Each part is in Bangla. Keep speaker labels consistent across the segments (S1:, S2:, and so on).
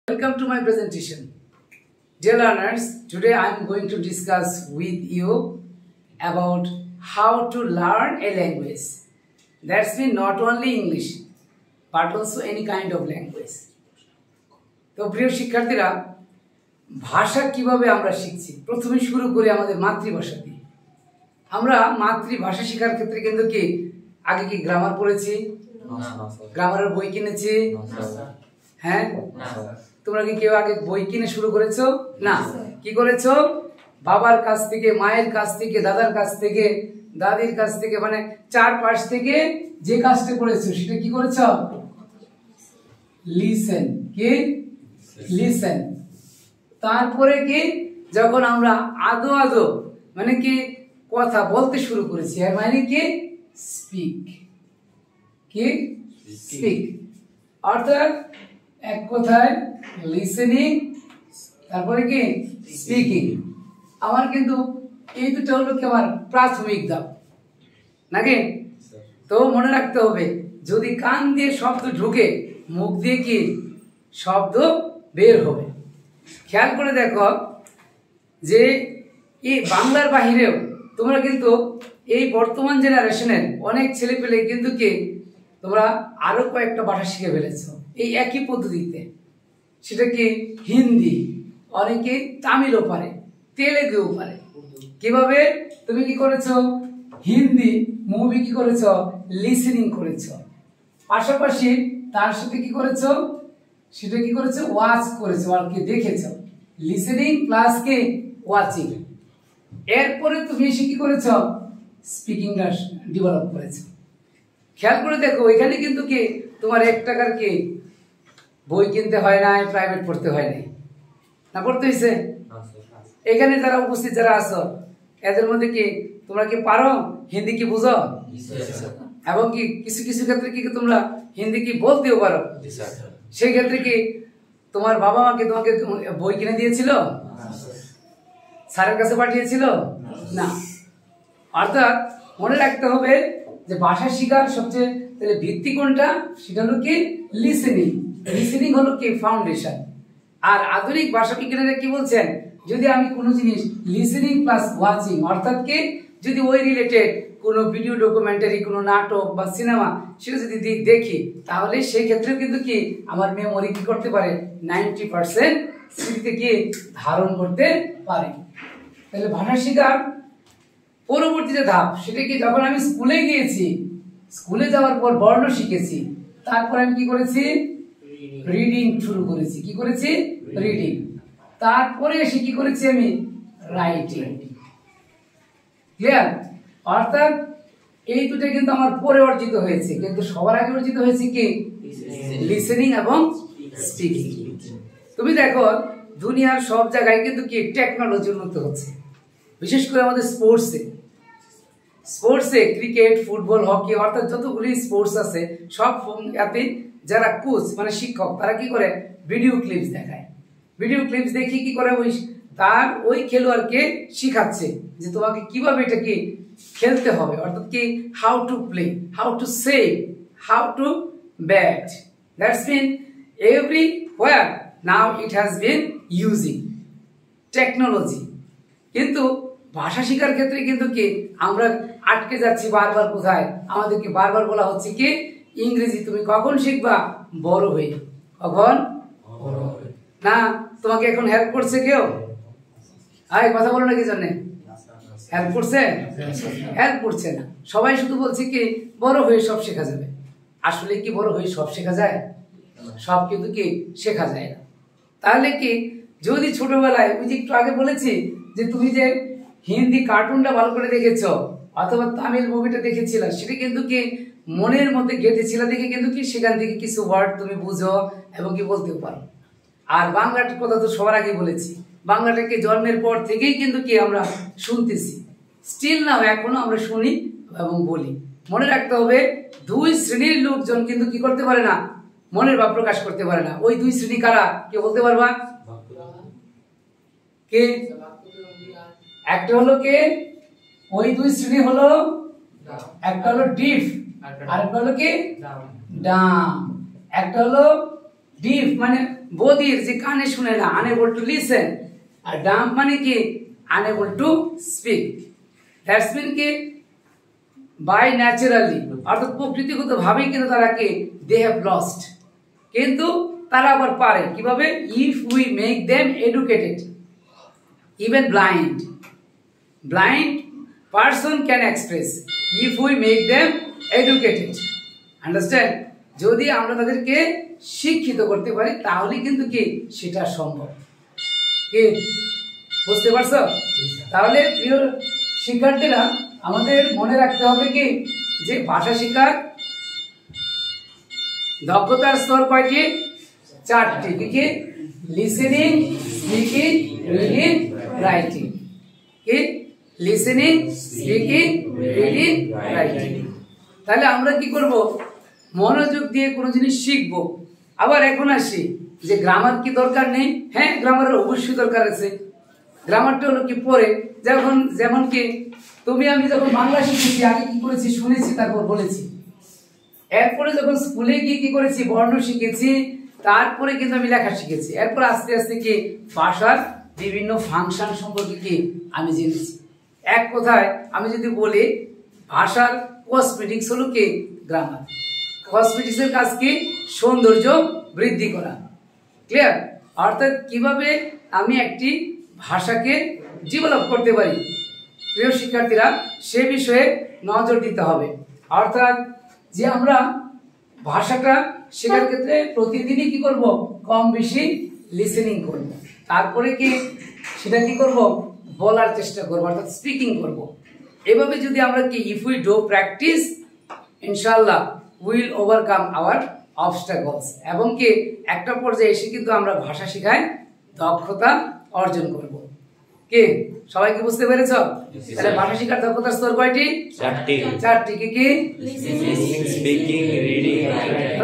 S1: Welcome to my presentation. Dear learners, today I am going to discuss with you about how to learn a language. That's mean not only English, but also any kind of language. তো প্রিয় শিক্ষার্থীরা, ভাষা কিভাবে আমরা শিখছি? প্রথমে শুরু করি আমাদের মাতৃভাষা দিয়ে। আমরা মাতৃভাষা শেখার ক্ষেত্রে কিন্তু কি আগে কি গ্রামার পড়েছি? গ্রামারের বই কিনেছি? হ্যাঁ, তোমরা কি কেউ আগে বই কিনে শুরু করেছো? না, কি করেছো? বাবার কাছ থেকে, মায়ের কাছ থেকে, দাদার কাছ থেকে, দাদির কাছ থেকে, মানে চারপাশ থেকে যে কাজটা করেছো সেটা কি করেছো? লিসেন। কি লিসেন। তারপরে কি যখন আমরা আদো আদো মানে কি কথা বলতে শুরু করেছি, এর মানে কি স্পিক। কি স্পিক অর্থাৎ এক কথায় লিসেনিং, তারপরে কি স্পিকিং। আমার কিন্তু এই দুটো হলো কি আমার প্রাথমিক ধাপ নাকি? তো মনে রাখতে হবে, যদি কান দিয়ে শব্দ ঢুকে মুখ দিয়ে কি শব্দ বের হবে। খেয়াল করে দেখো যে এই বাংলার বাহিরেও তোমরা কিন্তু এই বর্তমান জেনারেশনের অনেক ছেলেপেলে কিন্তু কি তোমরা আরো কয়েকটা ভাষা শিখে ফেলেছো এই একই পদ্ধতিতে। সেটা কি হিন্দি, অনেকে তামিলও পারে, তেলেগুও পারে। কিভাবে? তুমি কি করেছো? হিন্দি মুভি কি করেছো? লিসেনিং করেছো, পাশাপাশি তার সাথে কি করেছো? সেটা কি করেছো? ওয়াচ করেছো আর কি দেখেছো। লিসেনিং প্লাস কি ওয়াচিং। এরপরে তুমি এসে কি করেছো? স্পিকিংটা ডেভেলপ করেছো। খেয়াল করে দেখো, এখানে কিন্তু কি তোমার 1 টাকার কি বই কিনতে হয় না, প্রাইভেট পড়তে হয় নাই, না পড়তে হয়েছে? এখানে যারা উপস্থিত যারা আছো এদের মধ্যে কি তোমরা কি পারো হিন্দি? কি বুঝো? এবং কি কিছু কিছু ক্ষেত্রে কি তোমরা হিন্দি কি বলতেও পারো? সেই ক্ষেত্রে কি তোমার বাবা মা কি তোমাকে বই কিনে দিয়েছিল? স্যারের কাছে পাঠিয়েছিল? না। অর্থাৎ মনে রাখতে হবে যে ভাষা শেখার সবচেয়ে তাহলে ভিত্তি কোনটা? সেটা হলো কি লিসেনিং। লিসেনিং হলো কি ফাউন্ডেশন। আর আধুনিক ভাষা বিজ্ঞানীরা কি বলছেন? যদি আমি কোনো জিনিস লিসেনিং প্লাস ওয়াচিং অর্থাৎ কি যদি ওই রিলেটেড কোনো ভিডিও ডকুমেন্টারি, কোনো নাটক বা সিনেমা সেটা যদি দেখি, তাহলে সেই ক্ষেত্রে কিন্তু কি আমার মেমোরি কি করতে পারে? 90% স্মৃতিতে কি ধারণ করতে পারে। তাহলে ভাষা শেখার পরবর্তীতে ধাপ সেটা কি, যখন আমি স্কুলে গিয়েছি, স্কুলে যাওয়ার পর বর্ণ শিখেছি, তারপর আমি কি করেছি? রিডিং শুরু করেছি। কি করেছি? রিডিং। তারপরে এসে কি করেছি? আমি রাইটিং। ক্লিয়ার? অর্থাৎ এই দুটো কিন্তু আমার পরে অর্জিত হয়েছে, কিন্তু সবার আগে অর্জিত হয়েছে কি লিসেনিং এবং স্পিকিং। তুমি দেখো দুনিয়ার সব জায়গায় কিন্তু কি টেকনোলজি উন্নত হচ্ছে, বিশেষ করে আমাদের স্পোর্টসে ক্রিকেট, ফুটবল, হকি অর্থাৎ যতগুলি স্পোর্টস আছে সব এতে যারা কোচ মানে শিক্ষক তারা কি করে? ভিডিও ক্লিপস দেখায়। ভিডিও ক্লিপস দেখি কি করে? ওই খেলোয়াড়কে শিখাচ্ছে যে তোমাকে কিভাবে এটা কি খেলতে হবে, অর্থাৎ কি how to play, how to save, how to bat. That's mean everywhere now it has been using technology. কিন্তু ভাষা শেখার ক্ষেত্রে কিন্তু কি আমরা আটকে যাচ্ছি বারবার। কোথায়? আমাদেরকে বারবার বলা হচ্ছে কি ইংরেজি তুমি কখন শিখবা? বড় হয়ে। কখন? না, তোমাকে এখন হেল্প করছে কেউ? আরে কথা বলো না, কি জন্য হেল্প করছে? হেল্প করছে না। সবাই শুধু বলছে কি বড় হয়ে সব শেখা যাবে। আসলে কি বড় হয়ে সব শেখা যায়? সব কিন্তু কি শেখা যায় না। তাহলে কি যদি ছোটবেলায় ওই যে একটু আগে বলেছি যে তুমি যে হিন্দি কার্টুনটা ভালো করে দেখেছো অথবা তামিল মুভিটা দেখেছিল, সেটা কিন্তু কি মনের মধ্যে গেঁথেছিল দেখে কিন্তু কি সেখান থেকে কিছু ওয়ার্ড তুমি বুঝো এবং কি বলতেও পারো। আর বাংলাটার কথা তো সবার আগে বলেছি, বাংলাটাকে জন্মের পর থেকেই কিন্তু কি আমরা শুনতেছি, স্টিল নাও এখনো আমরা শুনি এবং বলি। মনে রাখতে হবে 2 শ্রেণীর লোকজন কিন্তু কি করতে পারে না? মনের ভাব প্রকাশ করতে পারে না। ওই 2 শ্রেণী কারা? কে বলতে পারবা? কে? একটা হলো কে? ওই 2 শ্রেণী হলো, একটা হলো ডিফ আর একটা হলো কি ডাম। একটা হলো ডিফ মানে বধির, যে কানে শুনে না, আনএবল টু লিসেন। আর ডাম্প মানে কি unable to speak. That's mean কি বাই ন্যাচারালি, অর্থাৎ প্রকৃতিগত ভাবেই কিন্তু তারা কি দে হ্যাভ লস্ট, কিন্তু তারা আবার পারে কিভাবে, if we make them educated. Even blind person can express if we make them educated, understand? যদি আমরা তাদেরকে শিক্ষিত করতে পারি তাহলে কিন্তু কি সেটা সম্ভব। কি বুঝতে পারছো? তাহলে প্রিয় শিক্ষার্থীরা, আমাদের মনে রাখতে হবে কি যে ভাষা শেখার দক্ষতার স্তর কয়টি? 4টি। কি? Listening, speaking, reading, writing. কি? Listening, speaking, reading, writing. তাহলে আমরা কি করব? মনোযোগ দিয়ে কোনো জিনিস শিখবো। আবার এখন আসি যে গ্রামার কি দরকার নেই? হ্যাঁ, গ্রামারের অবশ্যই দরকার আছে। গ্রামারটা হলো কি পরে, যেমন কি তুমি আমি যখন বাংলা শিখেছি, আগে কি করেছি শুনেছি, তারপর বলেছি। এরপরে যখন স্কুলে গিয়ে কি করেছি, বর্ণ শিখেছি, তারপরে কিন্তু আমি লেখা শিখেছি। এরপর আস্তে আস্তে কি ভাষার বিভিন্ন ফাংশন সম্পর্কে কি আমি জেনেছি। এক কথায় আমি যদি বলি, ভাষার কসমেটিক্স হলো কি গ্রামার। কসমেটিক্সের কাজ কি? সৌন্দর্য বৃদ্ধি করা। ক্লিয়ার? অর্থাৎ কিভাবে আমি একটি ভাষাকে ডেভেলপ করতে পারি, প্রিয় শিক্ষার্থীরা সে বিষয়ে নজর দিতে হবে। অর্থাৎ যে আমরা ভাষাটা শেখার ক্ষেত্রে প্রতিদিনই কি করব? কম বেশি লিসেনিং করব, তারপরে কি সেটা কি করব? বলার চেষ্টা করব, অর্থাৎ স্পিকিং করব। এভাবে যদি আমরা কি ইফ উই ডু প্র্যাকটিস, ইনশাআল্লাহ উইল ওভারকাম আওয়ার অবস্টাকলস, এবং কি একটা পর্যায়ে এসে কিন্তু আমরা ভাষা শেখায় দক্ষতা অর্জন করব। কি সবাই কি বুঝতে পেরেছ? তাহলে ভাষা শেখার দক্ষতার স্তর কয়টি? 4টি। কি কি?
S2: Listening, speaking, reading,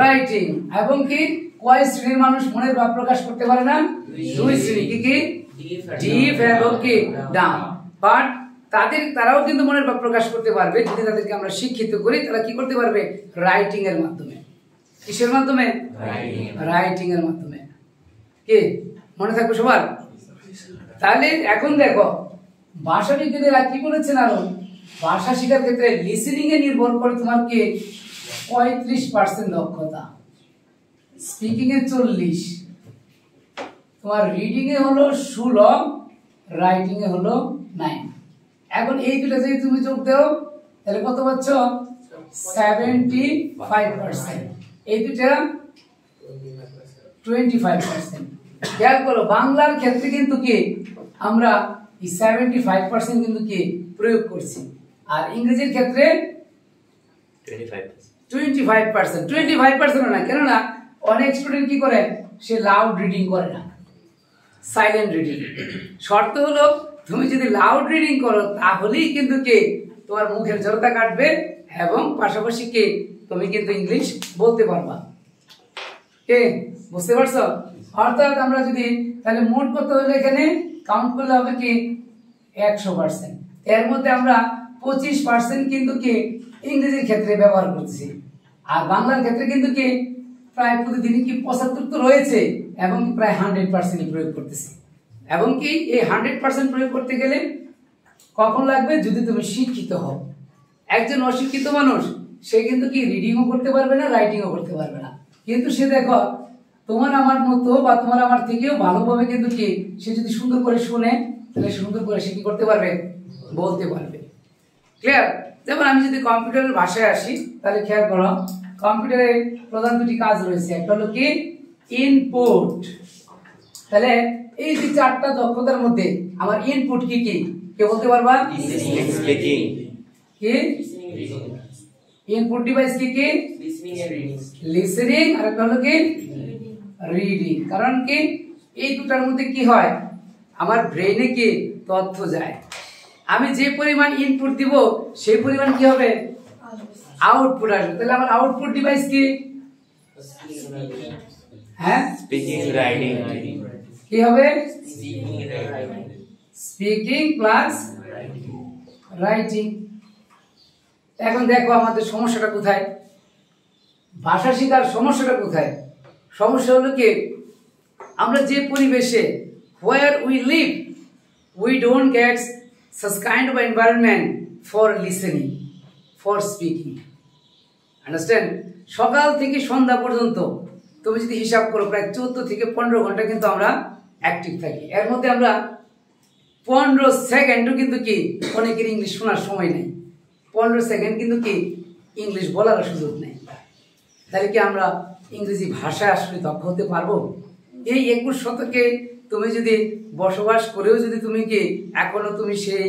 S1: writing. এবং কি কয় শ্রেণীর মানুষ মনের ভাব প্রকাশ করতে পারে না? 2 শ্রেণী। কি কি? ডিফ এবং কি ডাম্প। বাট তারাও কিন্তু মনের ভাব প্রকাশ করতে পারবে যদি তাদেরকে আমরা শিক্ষিত করি। তারা কি করতে পারবে? রাইটিং এর মাধ্যমে। কিসের মাধ্যমে? রাইটিং এর মাধ্যমে। কি মনে থাকবে সবার? তাহলে এখন দেখো, ভাষা বিজ্ঞানীরা কি বলেছেন, আরো ভাষা শেখার ক্ষেত্রে লিসেনিং এ নির্ভর করে তোমার কি 35% দক্ষতা, স্পিকিং এ 40, তোমার রিডিং এ হলো 16, রাইটিং এ হলো 9। এখন এই দুটো যদি তুমি যোগ দাও তাহলে কত পাচ্ছ? 75%। এই দুটো 25%। খেয়াল করো, বাংলার ক্ষেত্রে কিন্তু কি আমরা 75% কিন্তু কি প্রয়োগ করছি, আর ইংরেজির ক্ষেত্রে 25%। 25% না, কেননা অনেক স্টুডেন্ট কি করে, সে লাউড রিডিং করে না, সাইলেন্ট রিডিং। শর্ত হলো তুমি যদি লাউড রিডিং করো তাহলেই কিন্তু কি তোমার মুখের জড়তা কাটবে, এবং পাশাপাশি কি তুমি কিন্তু ইংলিশ বলতে পারবা। কে বুঝতে পারছো? অর্থাৎ আমরা যদি তাহলে মোট কত হলো, এখানে কাউন্ট করলে হবে কি 100%। এর মধ্যে আমরা 25% কিন্তু কি ইংরেজির ক্ষেত্রে ব্যবহার করছি, আর বাংলার ক্ষেত্রে কিন্তু কি প্রায় প্রতিদিনই কি 75 তো রয়েছে, এবং প্রায় 100% প্রয়োগ করতেছি। এবং কি এই 100% প্রয়োগ করতে গেলে কখন লাগবে? যদি তুমি শিক্ষিত হও। একজন অশিক্ষিত মানুষ সে কিন্তু কি রিডিংও করতে পারবে না, রাইটিংও করতে পারবে না, কিন্তু সে দেখো তোমার আমার মতো বা তোমার আমার থেকেও ভালোভাবে কিন্তু কি সে যদি সুন্দর করে শুনে তাহলে সুন্দর করে সে কি করতে পারবে? বলতে পারবে। ক্লিয়ার? যেমন আমি যদি কম্পিউটারের ভাষায় আসি তাহলে খেয়াল করো, কম্পিউটারে প্রধান দুটি কাজ রয়েছে। একটা হলো কি ইনপুট। তাহলে এই যে 4টা দক্ষতার মধ্যে আমার ইনপুট কি কি কে বলতে পারবা?
S2: লিসেনিং, স্পিকিং,
S1: কি ইনপুট ডিভাইস কি কি? লিসেনিং, আর একটা হলো কি রিডিং। কারণ কি এই দুটার মধ্যে কি হয়, আমার ব্রেইনে কি তথ্য যায়। আমি যে পরিমাণ ইনপুট দিব সেই পরিমাণ কি হবে? আউটপুট আসবে। তাহলে আমার আউটপুট ডিভাইস কি? হ্যাঁ,
S2: স্পিকিং, রাইটিং,
S1: কি হবে? Speaking plus writing. এখন দেখো আমাদের সমস্যাটা কোথায়, ভাষা শেখার সমস্যাটা কোথায়? সমস্যা হলো কি আমরা যে পরিবেশে where we live we don't get such kind of environment for listening for speaking understand সকাল থেকে সন্ধ্যা পর্যন্ত তুমি যদি হিসাব করো প্রায় 14 থেকে 15 ঘন্টা কিন্তু আমরা অ্যাক্টিভ থাকি এর মধ্যে আমরা 15 সেকেন্ডও কিন্তু কি অনেকের ইংলিশ শোনার সময় নেই 15 সেকেন্ড কিন্তু কি ইংলিশ বলার সুযোগ নেই তাহলে কি আমরা ইংরেজি ভাষায় আসলে দক্ষ হতে পারবো এই 21 শতকে তুমি যদি বসবাস করেও যদি তুমি কি এখনো তুমি সেই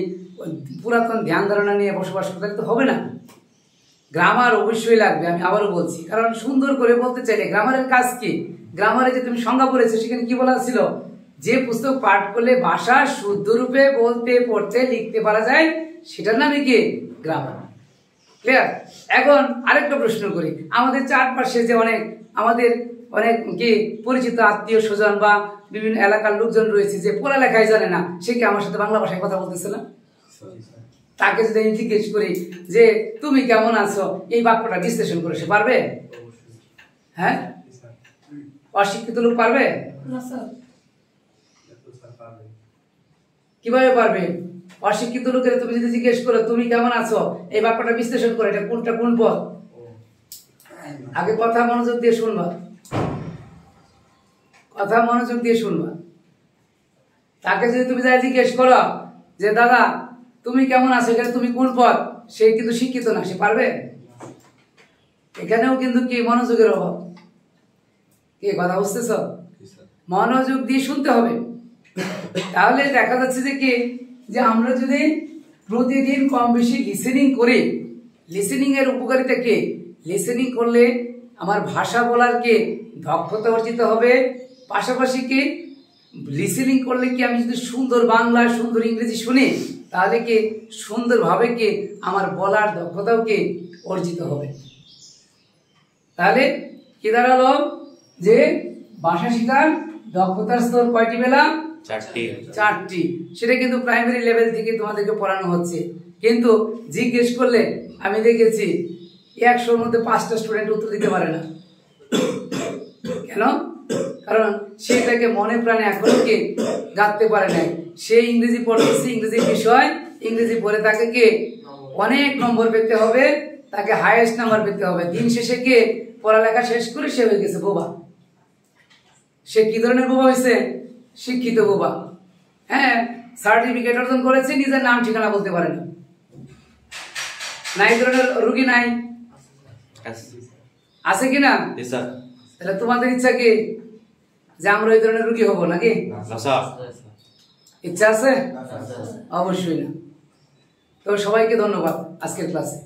S1: পুরাতন ধ্যান ধারণা নিয়ে বসবাস করতে তো হবে না গ্রামার অবশ্যই লাগবে আমি আবারও বলছি কারণ সুন্দর করে বলতে চাইলে গ্রামারের কাজ কি গ্রামারে যে তুমি সংজ্ঞা পড়েছো সেখানে কি বলা ছিল যে পুস্তক পাঠ করলে ভাষা শুদ্ধ রূপে বলতে পড়তে লিখতে পারা যায় সেটার নামই কি গ্রামার ক্লিয়ার এখন আরেকটা প্রশ্ন করি আমাদের চারপাশে যে আমাদের অনেক কি পরিচিত আত্মীয় স্বজন বা বিভিন্ন এলাকার লোকজন রয়েছে যে পড়ালেখাই জানে না সে কি আমার সাথে বাংলা ভাষায় কথা বলতেছে না তাকে যদি আমি জিজ্ঞেস করি যে তুমি কেমন আছো এই বাক্যটা বিশ্লেষণ করে সে পারবে হ্যাঁ অশিক্ষিত লোক পারবে কিভাবে পারবে অশিক্ষিত লোকের তুমি যদি জিজ্ঞেস করো তুমি কেমন আছো এই বাক্যটা বিশ্লেষণ করে এটা কোনটা কোন পদ আগে কথা মনোযোগ দিয়ে শুনবা কথা মনোযোগ দিয়ে শুনবা তাকে যদি তুমি যাই জিজ্ঞেস করো যে দাদা তুমি কেমন আছো এখানে তুমি কোন পদ সে কিন্তু শিক্ষিত না সে পারবে এখানেও কিন্তু কি মনোযোগের অভাব কি কথা বুঝতেছ মনোযোগ দিয়ে শুনতে হবে তাহলে দেখা যাচ্ছে যে কি যে আমরা যদি প্রতিদিন কম বেশি লিসেনিং করি লিসেনিং এর উপকারিতা কি লিসেনিং করলে আমার ভাষা বলার কি দক্ষতা অর্জিত হবে পাশাপাশি কি লিসেনিং করলে কি আমি যদি সুন্দর বাংলা সুন্দর ইংরেজি শুনি তাহলে কি সুন্দরভাবে কি আমার বলার দক্ষতাও কি অর্জিত হবে তাহলে কি দাঁড়ালো যে ভাষা শেখার দক্ষতার স্তর কয়টি পেলাম চারটি সেটা কিন্তু প্রাইমারি লেভেল থেকে তোমাদেরকে পড়ানো হচ্ছে কিন্তু জিজ্ঞেস করলে আমি দেখেছি 100-র মধ্যে 5টা স্টুডেন্ট উত্তর দিতে পারে না কেন কারণ সেটাকে মনে প্রাণে এখনো কি গাঁথতে পারে নাই সে ইংরেজি পড়তেছে ইংরেজি বিষয় ইংরেজি পড়ে তাকে কি অনেক নম্বর পেতে হবে তাকে হাইয়েস্ট নাম্বার পেতে হবে দিন শেষে কে পড়ালেখা শেষ করে সে হয়ে গেছে বোবা সে কি ধরনের বোবা হয়েছে শিক্ষিত বোবা হ্যাঁ সার্টিফিকেট অর্জন করেছে নিজের নাম ঠিকানা বলতে পারে না এই ধরনের রোগী নাই আছে কিনা তাহলে তোমাদের ইচ্ছা কি যে আমরা এই ধরনের রোগী হবো নাকি ইচ্ছা আছে অবশ্যই না তো সবাইকে ধন্যবাদ আজকের ক্লাসে